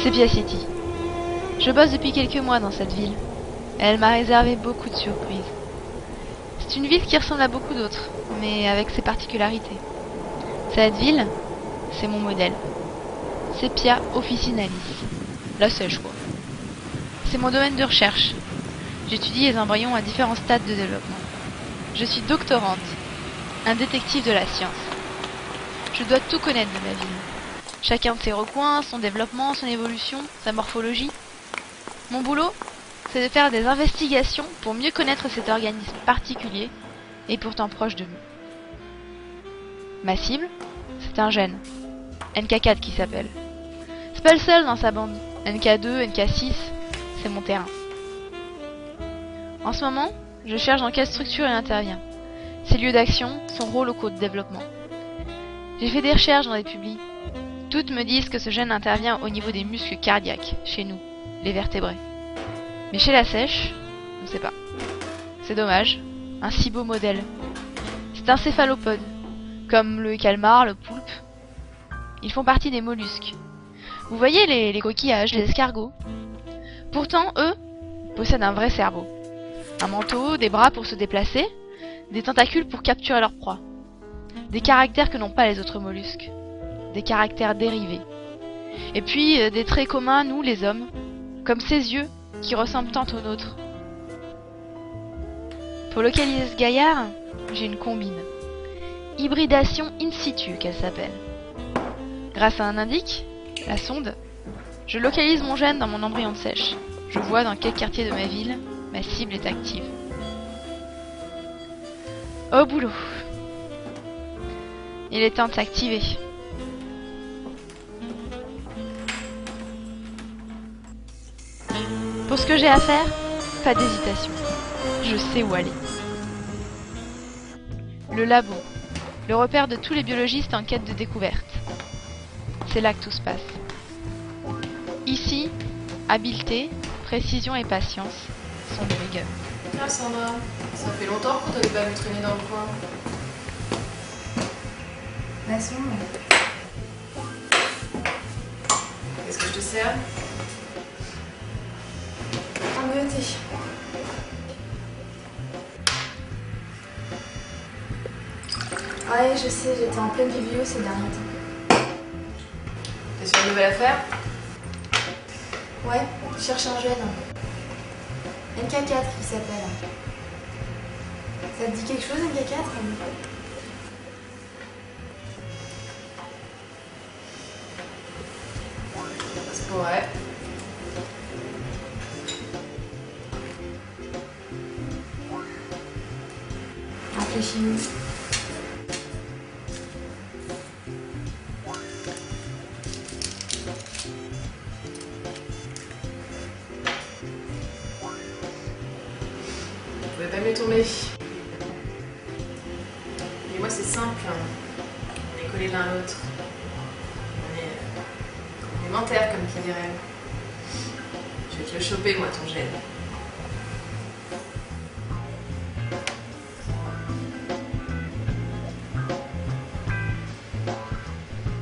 Sepia City. Je bosse depuis quelques mois dans cette ville. Elle m'a réservé beaucoup de surprises. C'est une ville qui ressemble à beaucoup d'autres, mais avec ses particularités. Cette ville, c'est mon modèle. Sepia officinalis. La sèche, quoi. C'est mon domaine de recherche. J'étudie les embryons à différents stades de développement. Je suis doctorante, un détective de la science. Je dois tout connaître de ma ville. Chacun de ses recoins, son développement, son évolution, sa morphologie. Mon boulot, c'est de faire des investigations pour mieux connaître cet organisme particulier et pourtant proche de nous. Ma cible, c'est un gène, NK4 qui s'appelle. C'est pas le seul dans sa bande. NK2, NK6, c'est mon terrain. En ce moment, je cherche dans quelle structure il intervient. Ses lieux d'action, son rôle au cours de développement. J'ai fait des recherches dans des publis. Toutes me disent que ce gène intervient au niveau des muscles cardiaques, chez nous, les vertébrés. Mais chez la sèche, on ne sait pas. C'est dommage, un si beau modèle. C'est un céphalopode, comme le calmar, le poulpe. Ils font partie des mollusques. Vous voyez les coquillages, les escargots? Pourtant, eux, possèdent un vrai cerveau. Un manteau, des bras pour se déplacer, des tentacules pour capturer leur proie. Des caractères que n'ont pas les autres mollusques. Des caractères dérivés. Et puis, des traits communs, nous, les hommes, comme ces yeux qui ressemblent tant aux nôtres. Pour localiser ce gaillard, j'ai une combine. Hybridation in situ, qu'elle s'appelle. Grâce à un indice, la sonde, je localise mon gène dans mon embryon de sèche. Je vois dans quel quartier de ma ville ma cible est active. Au boulot. Il est temps de s'activer. Pour ce que j'ai à faire, pas d'hésitation. Je sais où aller. Le labo, le repère de tous les biologistes en quête de découverte. C'est là que tout se passe. Ici, habileté, précision et patience sont de rigueur. Ah Sandra, ça fait longtemps qu'on t'avait pas vu traîner dans le coin. La sonde. Qu'est-ce que je te sers? Un beauté. Ouais, je sais, j'étais en pleine biblio ces derniers temps. T'es sur une nouvelle affaire? Ouais, je cherche un gène. NK4 qui s'appelle. Ça te dit quelque chose, NK4? Ça se pourrait. Réfléchis-nous. Vous pouvez pas mieux tourner. Mais moi c'est simple. On est collés l'un à l'autre. On est complémentaires comme qui dirait. Je vais te le choper moi ton gène.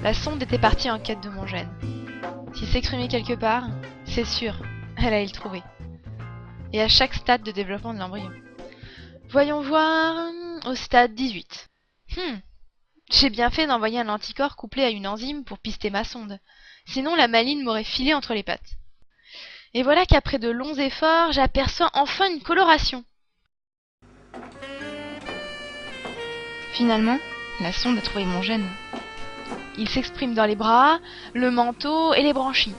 La sonde était partie en quête de mon gène. S'il s'exprimait quelque part, c'est sûr, elle allait le trouver. Et à chaque stade de développement de l'embryon. Voyons voir, au stade 18. J'ai bien fait d'envoyer un anticorps couplé à une enzyme pour pister ma sonde. Sinon la maline m'aurait filé entre les pattes. Et voilà qu'après de longs efforts, j'aperçois enfin une coloration. Finalement, la sonde a trouvé mon gène. Il s'exprime dans les bras, le manteau et les branchies.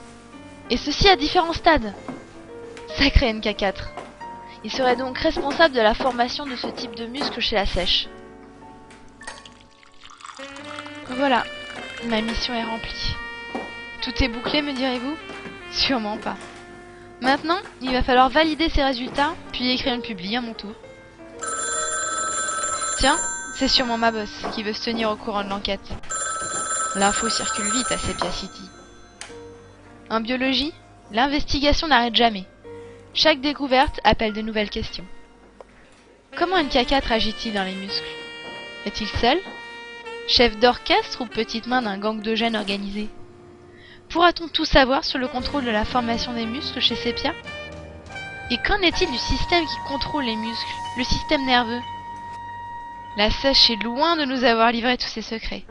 Et ceci à différents stades. Sacré NK4. Il serait donc responsable de la formation de ce type de muscle chez la sèche. Voilà, ma mission est remplie. Tout est bouclé, me direz-vous? Sûrement pas. Maintenant, il va falloir valider ces résultats, puis écrire une publi à mon tour. Tiens, c'est sûrement ma boss qui veut se tenir au courant de l'enquête. L'info circule vite à Sepia City. En biologie, l'investigation n'arrête jamais. Chaque découverte appelle de nouvelles questions. Comment NK4 agit-il dans les muscles? Est-il seul? Chef d'orchestre ou petite main d'un gang de gènes organisé? Pourra-t-on tout savoir sur le contrôle de la formation des muscles chez Sepia? Et qu'en est-il du système qui contrôle les muscles, le système nerveux? La sèche est loin de nous avoir livré tous ses secrets.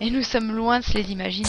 Et nous sommes loin de se les imaginer.